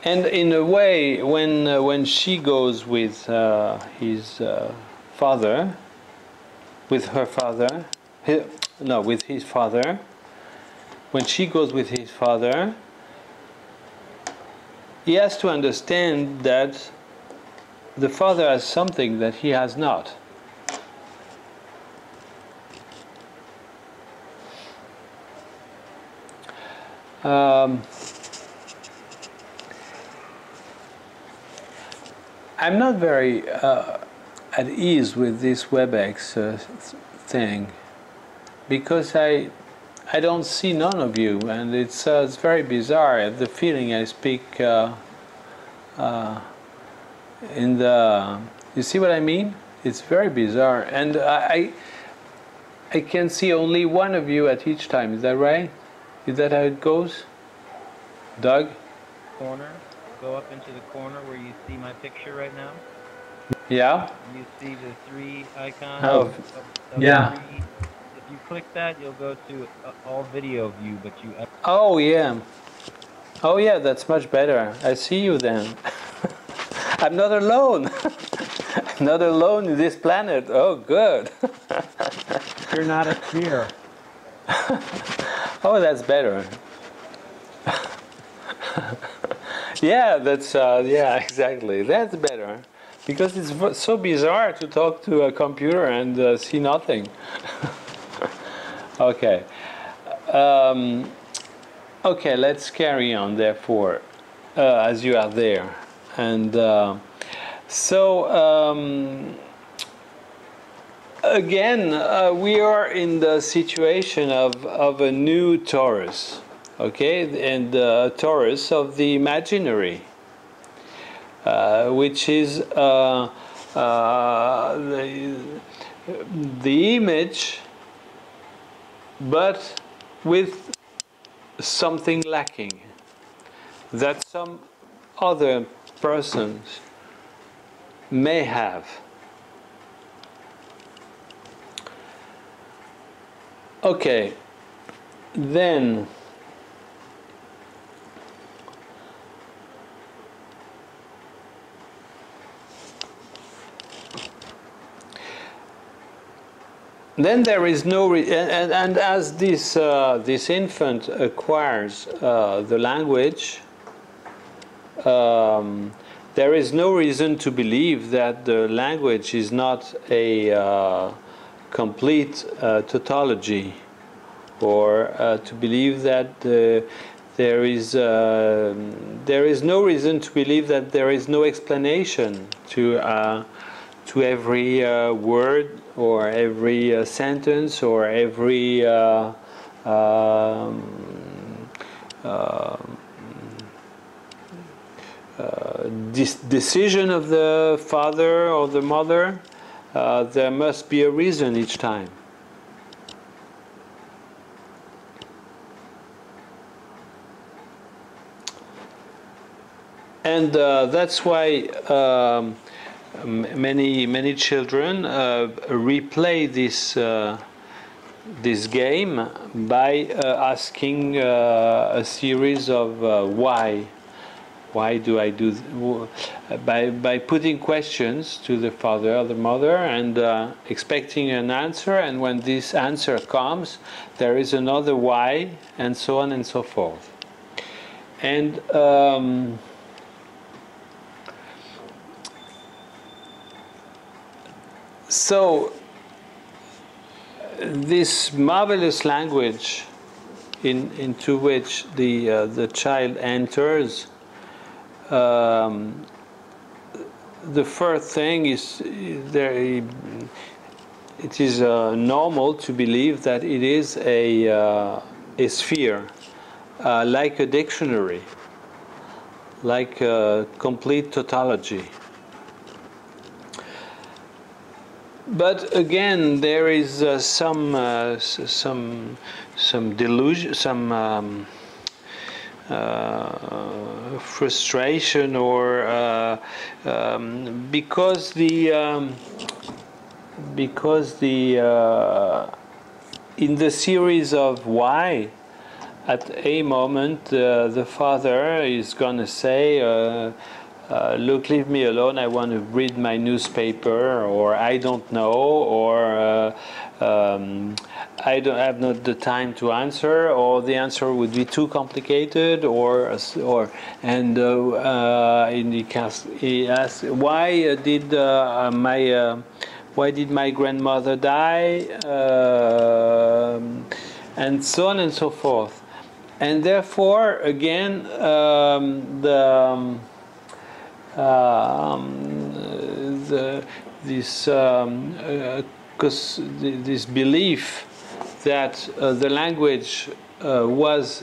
And in a way, when she goes with his father, with her father, with his father, when she goes with his father, he has to understand that the father has something that he has not. I'm not very at ease with this WebEx thing, because I don't see none of you, and it's very bizarre. I have the feeling I speak in the. You see what I mean? It's very bizarre, and I can see only one of you at each time. Is that right? Is that how it goes, Doug? Corner. Go up into the corner where you see my picture right now. Yeah. You see the three icons. Oh, yeah. If you click that, you'll go to all video view, but you. Oh yeah. Oh yeah, that's much better. I see you then. I'm not alone. I'm not alone in this planet. Oh, good. You're not a sphere. Oh, that's better. Yeah, that's yeah, exactly. That's better, because it's so bizarre to talk to a computer and see nothing. Okay. Okay, let's carry on. Therefore, as you are there, and again, we are in the situation of a new Taurus. Okay, and Taurus of the imaginary, which is the image, but with something lacking that some other persons may have. Okay, then there is no and as this this infant acquires the language, there is no reason to believe that the language is not a complete tautology, or to believe that there is no reason to believe that there is no explanation to every word, or every sentence, or every decision of the father or the mother. There must be a reason each time. And that's why many children replay this game by asking a series of why do I do by putting questions to the father or the mother, and expecting an answer, and when this answer comes, there is another why, and so on and so forth. And so this marvelous language into which the child enters, the first thing is it is normal to believe that it is a sphere, like a dictionary, like a complete tautology. But again, there is some delusion, some frustration, or because the in the series of why, at a moment, the father is going to say, look, leave me alone, I want to read my newspaper, or I don't know, or I don't have not the time to answer, or the answer would be too complicated, and he asks, why did my grandmother die, and so on and so forth. And therefore, again, this belief that the language was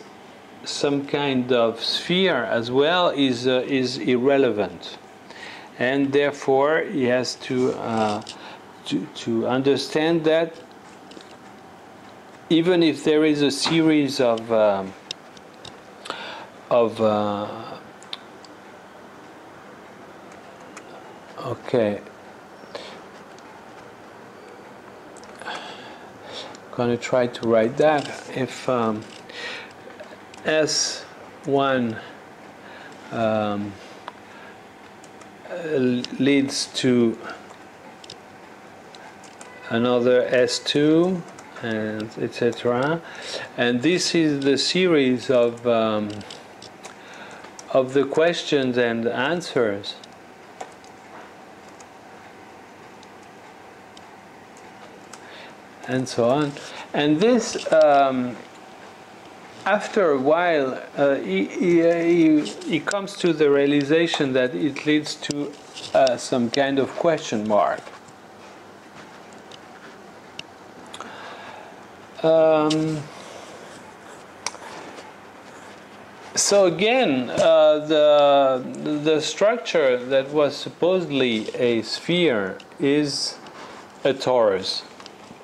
some kind of sphere as well is irrelevant, and therefore he has to understand that even if there is a series of okay, going to try to write that. If S1 leads to another S2, and etc., and this is the series of the questions and answers. And so on, and this after a while he comes to the realization that it leads to some kind of question mark. So again, the structure that was supposedly a sphere is a torus.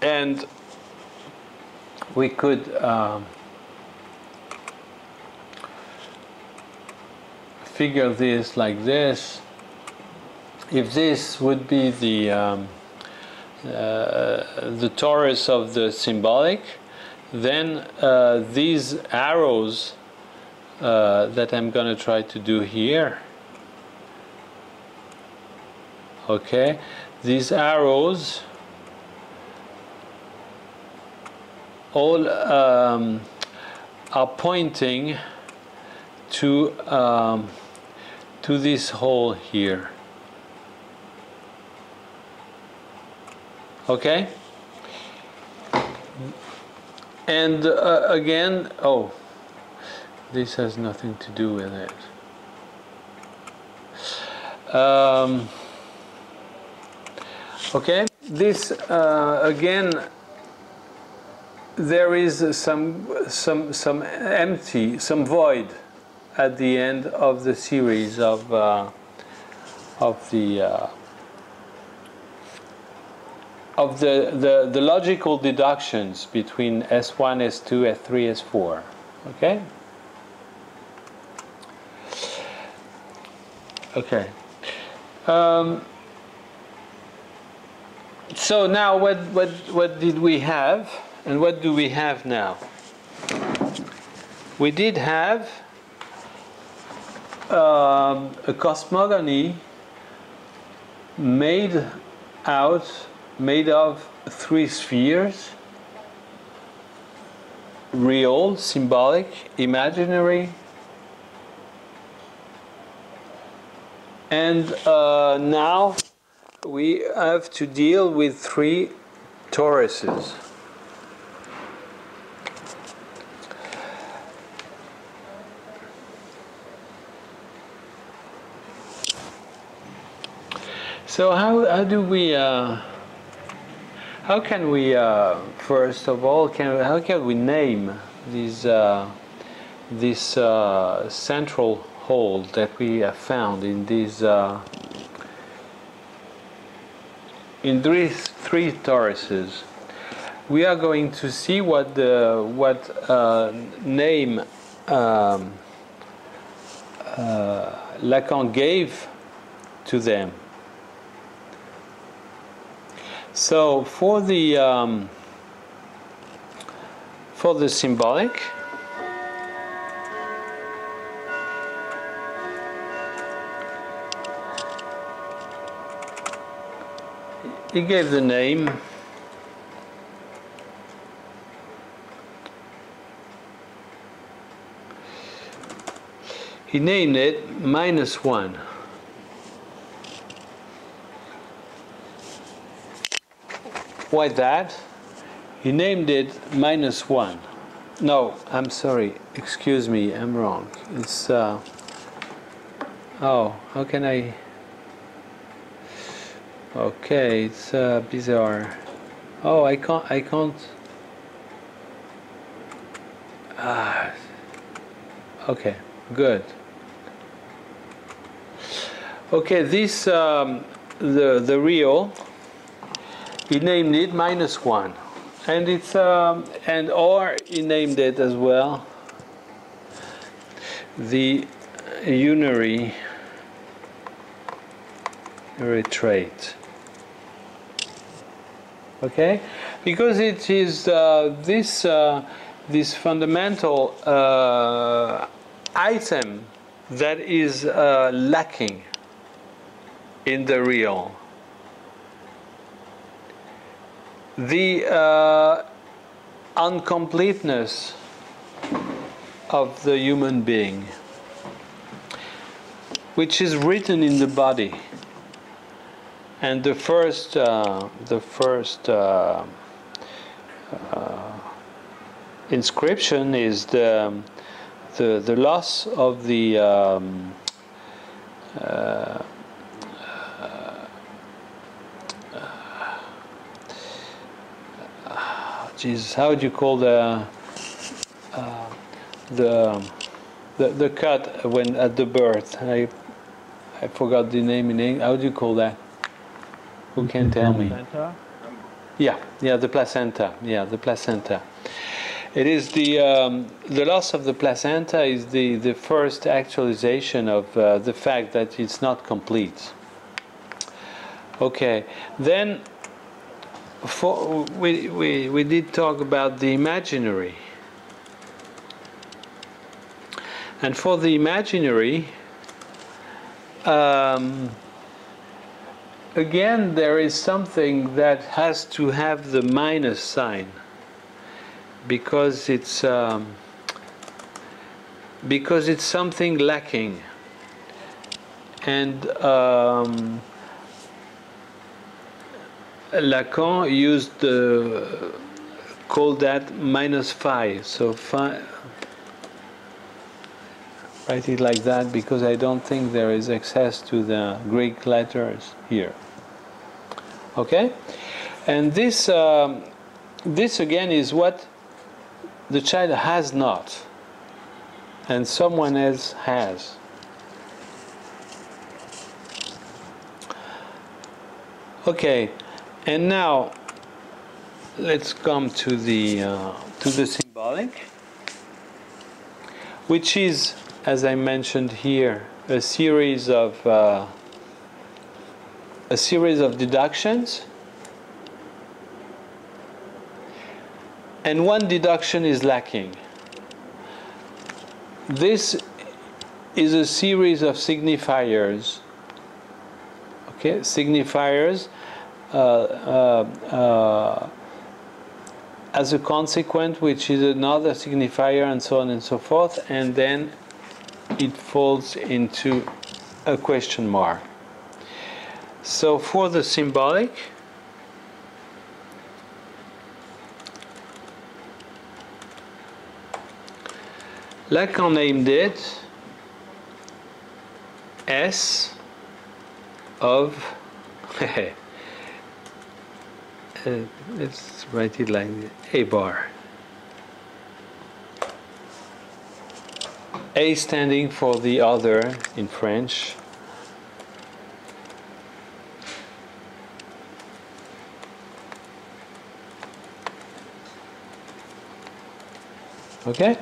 And we could figure this like this. If this would be the torus of the symbolic, then these arrows that I'm going to try to do here, okay, these arrows all are pointing to this hole here. Okay? And again, oh, this has nothing to do with it. Okay, this again, there is some empty, some void at the end of the series of the logical deductions between S1, S2, S3, S4. Okay. Okay. So now, what did we have, and what do we have now? We did have a cosmogony made of three spheres: real, symbolic, imaginary. And now we have to deal with three toruses. So how do we how can we first of all how can we name these this central hole that we have found in these in these three toruses? We are going to see what name Lacan gave to them. So for the symbolic, he gave the name. He named it -1. Why that? He named it -1. No, I'm sorry. Excuse me, I'm wrong. It's oh, how can I? Okay, it's bizarre. Oh, I can't. Ah. Okay, good. Okay, this the real. He named it -1, and it's or he named it as well the unary trait. Okay, because it is this fundamental item that is lacking in the real. The uncompleteness of the human being, which is written in the body, and the first inscription is the loss of the Jesus, how would you call the cut when at the birth? I forgot the name in English. How do you call that? Who can tell me? Placenta? Yeah, the placenta. Yeah, the placenta. It is the loss of the placenta is the first actualization of the fact that it's not complete. Okay, then we did talk about the imaginary, and for the imaginary, again there is something that has to have the minus sign, because it's something lacking, and Lacan used called that -5. So write it like that, because I don't think there is access to the Greek letters here. Okay, and this again is what the child has not, and someone else has. Okay, and now let's come to the symbolic, which is, as I mentioned here, a series of deductions, and one deduction is lacking. This is a series of signifiers. Okay, signifiers as a consequent, which is another signifier, and so on and so forth, and then it falls into a question mark. So for the symbolic, Lacan named it S of let's write it like A bar. A standing for the other in French. Okay?